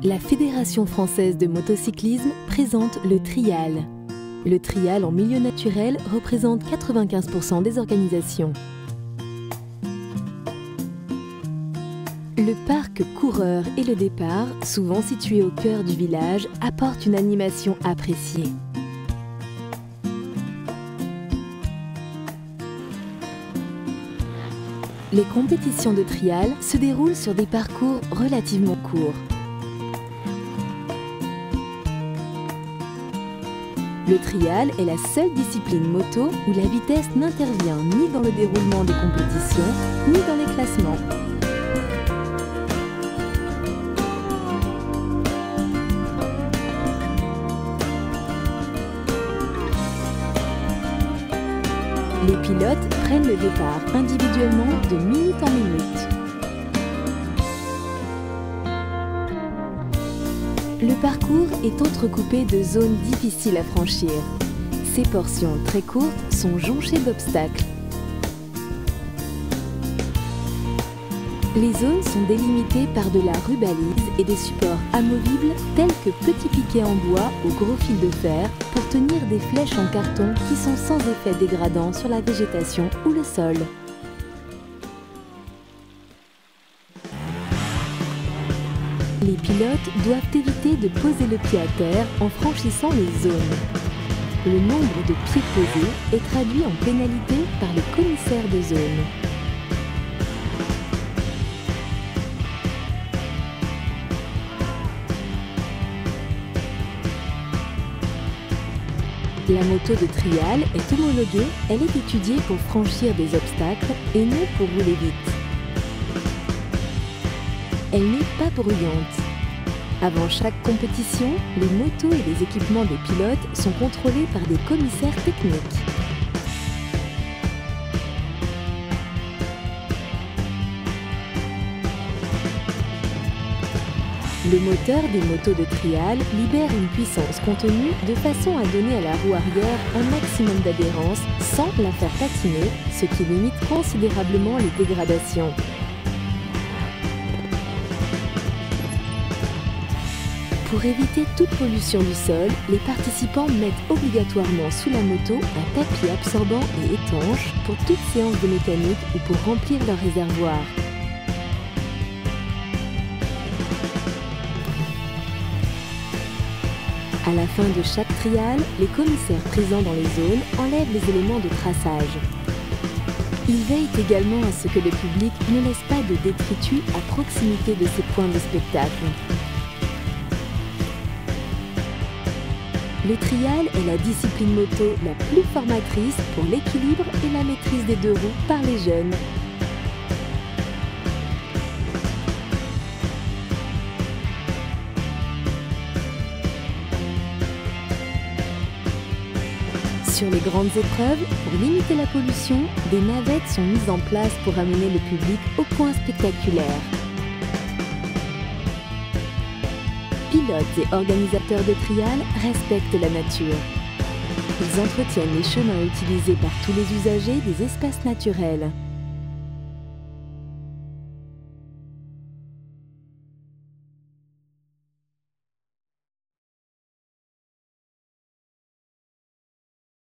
La Fédération française de motocyclisme présente le trial. Le trial en milieu naturel représente 95% des organisations. Le parc coureur et le départ, souvent situé au cœur du village, apportent une animation appréciée. Les compétitions de trial se déroulent sur des parcours relativement courts. Le trial est la seule discipline moto où la vitesse n'intervient ni dans le déroulement des compétitions, ni dans les classements. Les pilotes prennent le départ individuellement de minute en minute. Le parcours est entrecoupé de zones difficiles à franchir. Ces portions très courtes sont jonchées d'obstacles. Les zones sont délimitées par de la rubalise et des supports amovibles tels que petits piquets en bois ou gros fils de fer pour tenir des flèches en carton qui sont sans effet dégradant sur la végétation ou le sol. Les pilotes doivent éviter de poser le pied à terre en franchissant les zones. Le nombre de pieds posés est traduit en pénalité par le commissaire de zone. La moto de trial est homologuée, elle est étudiée pour franchir des obstacles et non pour rouler vite. Elle n'est pas bruyante. Avant chaque compétition, les motos et les équipements des pilotes sont contrôlés par des commissaires techniques. Le moteur des motos de trial libère une puissance contenue de façon à donner à la roue arrière un maximum d'adhérence sans la faire patiner, ce qui limite considérablement les dégradations. Pour éviter toute pollution du sol, les participants mettent obligatoirement sous la moto un tapis absorbant et étanche pour toute séance de mécanique ou pour remplir leur réservoir. À la fin de chaque trial, les commissaires présents dans les zones enlèvent les éléments de traçage. Ils veillent également à ce que le public ne laisse pas de détritus à proximité de ces points de spectacle. Le trial est la discipline moto la plus formatrice pour l'équilibre et la maîtrise des deux roues par les jeunes. Sur les grandes épreuves, pour limiter la pollution, des navettes sont mises en place pour amener le public au point spectaculaire. Pilotes et organisateurs de trial respectent la nature. Ils entretiennent les chemins utilisés par tous les usagers des espaces naturels.